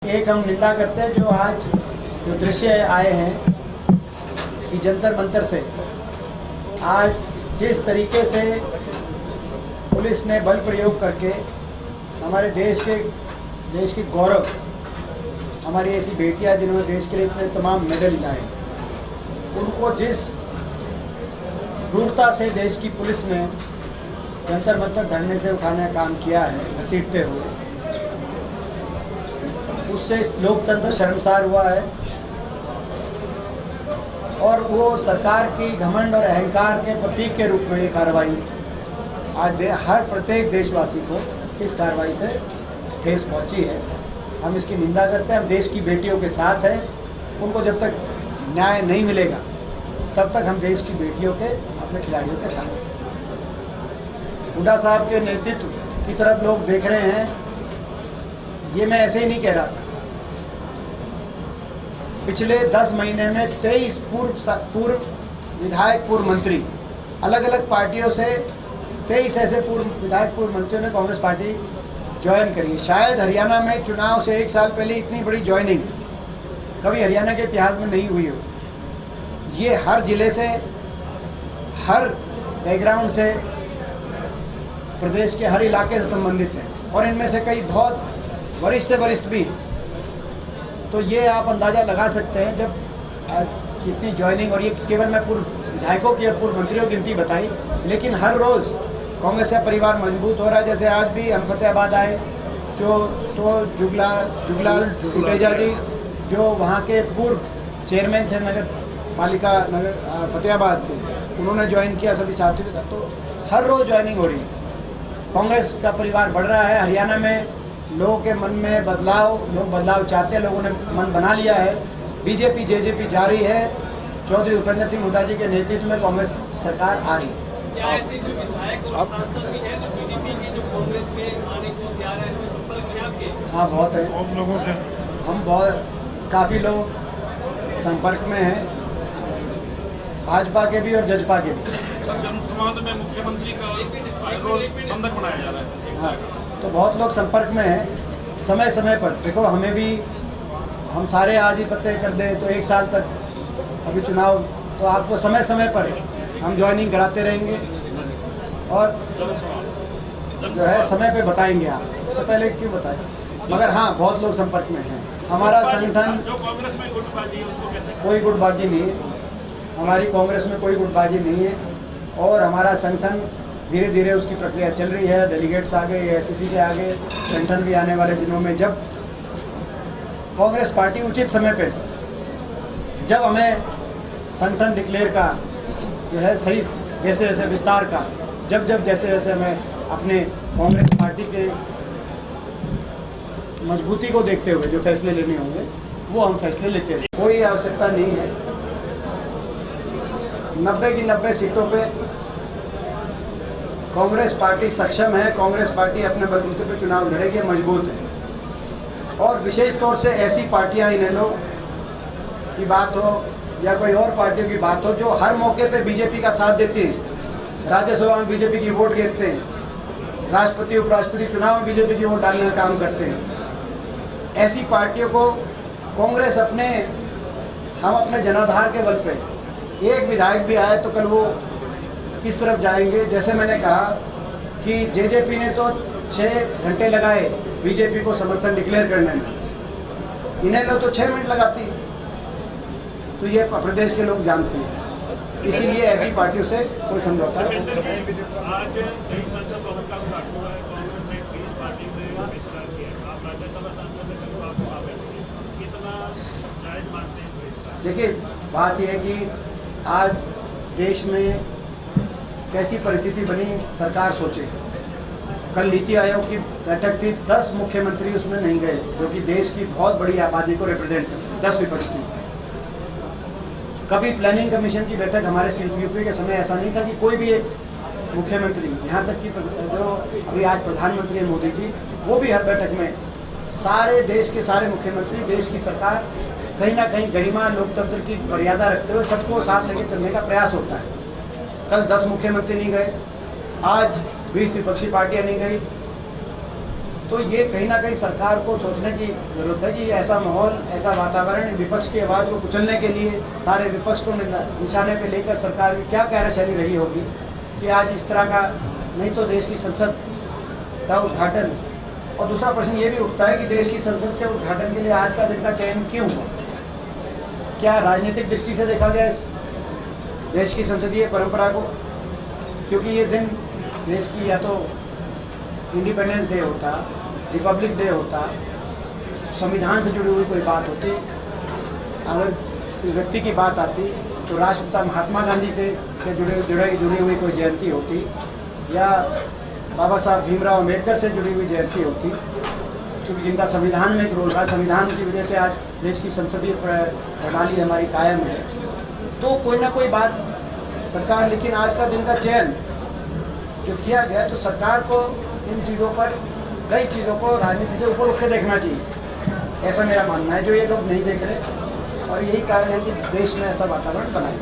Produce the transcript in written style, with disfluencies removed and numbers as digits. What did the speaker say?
एक हम निंदा करते हैं जो आज जो दृश्य आए हैं कि जंतर मंतर से आज जिस तरीके से पुलिस ने बल प्रयोग करके हमारे देश के गौरव, हमारी ऐसी बेटियां जिन्होंने देश के लिए इतने तमाम मेडल लाए, उनको जिस क्रूरता से देश की पुलिस ने जंतर मंतर धरने से उठाने का काम किया है घसीटते हुए, उससे लोकतंत्र शर्मसार हुआ है। और वो सरकार की घमंड और अहंकार के प्रतीक के रूप में ये कार्रवाई आज हर प्रत्येक देशवासी को इस कार्रवाई से ठेस पहुंची है। हम इसकी निंदा करते हैं। हम देश की बेटियों के साथ हैं। उनको जब तक न्याय नहीं मिलेगा तब तक हम देश की बेटियों के, अपने खिलाड़ियों के साथ हैं। हुड्डा साहब के नेतृत्व की तरफ लोग देख रहे हैं, ये मैं ऐसे ही नहीं कह रहा था। पिछले 10 महीने में 23 पूर्व विधायक, पूर्व मंत्री, अलग अलग पार्टियों से 23 ऐसे पूर्व विधायक, पूर्व मंत्रियों ने कांग्रेस पार्टी ज्वाइन करी है। शायद हरियाणा में चुनाव से 1 साल पहले इतनी बड़ी ज्वाइनिंग कभी हरियाणा के इतिहास में नहीं हुई हो। ये हर जिले से, हर बैकग्राउंड से, प्रदेश के हर इलाके से संबंधित हैं और इनमें से कई बहुत वरिष्ठ से वरिष्ठ भी। तो ये आप अंदाज़ा लगा सकते हैं जब कितनी ज्वाइनिंग, और ये केवल मैं पूर्व विधायकों की और पूर्व मंत्रियों की गिनती बताई, लेकिन हर रोज़ कांग्रेस का परिवार मजबूत हो रहा है। जैसे आज भी हम फतेहाबाद आए, तो जुगलाल टुटेजा जी जो वहाँ के पूर्व चेयरमैन थे नगर पालिका फतेहाबाद के, उन्होंने ज्वाइन किया सभी साथियों के साथ। तो हर रोज़ ज्वाइनिंग हो रही है। कांग्रेस का परिवार बढ़ रहा है। हरियाणा में लोगों के मन में बदलाव, लोग बदलाव चाहते हैं, लोगों ने मन बना लिया है। बीजेपी जेजेपी जारी है। चौधरी भूपेंद्र सिंह हुड्डा जी के नेतृत्व में कांग्रेस सरकार आ रही है। क्या ऐसे जो विधायक और सांसद भी हैं जो बीजेपी की जो कांग्रेस में आने को तैयार है, इनमें संपर्क में आपके? हाँ, बहुत है। हम लोगों से हम काफ़ी लोग संपर्क में हैं, भाजपा के भी और जजपा के भी। जनसंवाद में मुख्यमंत्री का बंधक बनाया जा रहा है। हाँ, तो बहुत लोग संपर्क में हैं। समय समय पर देखो, हमें भी, हम सारे आज ही पते कर दें तो 1 साल तक अभी चुनाव, तो आपको समय समय पर हम ज्वाइनिंग कराते रहेंगे और जो है समय पे बताएंगे। आप उससे पहले क्यों बताएं, मगर हाँ, बहुत लोग संपर्क में हैं। हमारा संगठन, जो कांग्रेस में गुटबाजी है उसको कैसे? कोई गुटबाजी नहीं है। हमारी कांग्रेस में कोई गुटबाजी नहीं है और हमारा संगठन धीरे धीरे उसकी प्रक्रिया चल रही है। डेलीगेट्स आ गए, एससीसी के आ गए, संगठन भी आने वाले दिनों में, जब कांग्रेस पार्टी उचित समय पे, जब हमें संगठन डिक्लेयर का जो है सही, जैसे जैसे विस्तार का, जब जैसे जैसे हमें अपने कांग्रेस पार्टी के मजबूती को देखते हुए जो फैसले लेने होंगे वो हम फैसले लेते रहें। कोई आवश्यकता नहीं है। 90 की 90 सीटों पे कांग्रेस पार्टी सक्षम है। कांग्रेस पार्टी अपने बलबूते पे चुनाव लड़ेगी, मजबूत है। और विशेष तौर से ऐसी पार्टियां, इनेलो की बात हो या कोई और पार्टियों की बात हो, जो हर मौके पे बीजेपी का साथ देती हैं, राज्यसभा में बीजेपी की वोट गिरते हैं, राष्ट्रपति उपराष्ट्रपति चुनाव में बीजेपी की वोट डालने का काम करते हैं, ऐसी पार्टियों को कांग्रेस हम अपने जनाधार के बल पे, एक विधायक भी आए तो कल वो किस तरफ जाएंगे। जैसे मैंने कहा कि जेजेपी ने तो 6 घंटे लगाए बीजेपी को समर्थन डिक्लेयर करने में, इनेलो तो 6 मिनट लगाती है। तो ये प्रदेश के लोग जानते हैं, इसीलिए ऐसी पार्टियों से कोई समझौता आज कई सांसद बहुत कम घाट हुआ है। कांग्रेस ने 20 पार्टी में बहिष्कार किया। आप राज्यसभा सांसद हैं, कितना जायज मानते हैं इस बहिष्कार? देखिए, बात यह है कि आज देश में कैसी परिस्थिति बनी, सरकार सोचे। कल नीति आयोग की बैठक थी, 10 मुख्यमंत्री उसमें नहीं गए, जो कि देश की बहुत बड़ी आबादी को रिप्रेजेंट करते, 10 विपक्ष की। कभी प्लानिंग कमीशन की बैठक हमारे यूपी के समय ऐसा नहीं था कि कोई भी एक मुख्यमंत्री, यहाँ तक कि जो अभी आज प्रधानमंत्री है मोदी जी, वो भी हर बैठक में सारे देश के सारे मुख्यमंत्री, देश की सरकार कहीं ना कहीं गरिमा, लोकतंत्र की मर्यादा रखते हुए सबको साथ लेके चलने का प्रयास होता है। कल 10 मुख्यमंत्री नहीं गए, आज 20 विपक्षी पार्टियां नहीं गई, तो ये कहीं ना कहीं सरकार को सोचने की ज़रूरत है कि ऐसा माहौल, ऐसा वातावरण विपक्ष की आवाज़ को कुचलने के लिए, सारे विपक्ष को निशाने पे लेकर सरकार की क्या कार्यशैली रही होगी कि आज इस तरह का, नहीं तो देश की संसद का उद्घाटन। और दूसरा प्रश्न ये भी उठता है कि देश की संसद के उद्घाटन के लिए आज का दिन का चयन क्यों हुआ? क्या राजनीतिक दृष्टि से देखा गया इस देश की संसदीय परंपरा को? क्योंकि ये दिन देश की या तो इंडिपेंडेंस डे होता, रिपब्लिक डे होता, संविधान से जुड़ी हुई कोई बात होती, अगर व्यक्ति की बात आती तो राष्ट्रपिता महात्मा गांधी से जुड़ी हुई कोई जयंती होती, या बाबा साहब भीमराव अम्बेडकर से जुड़ी हुई जयंती होती, क्योंकि जिनका संविधान में एक रोल था, संविधान की वजह से आज देश की संसदीय प्रणाली हमारी कायम है। तो कोई ना कोई बात सरकार, लेकिन आज का दिन का चयन जो किया गया, तो सरकार को इन चीज़ों पर, कई चीज़ों को राजनीति से ऊपर उठ के देखना चाहिए, ऐसा मेरा मानना है, जो ये लोग नहीं देख रहे। और यही कारण है कि देश में ऐसा वातावरण बनाए।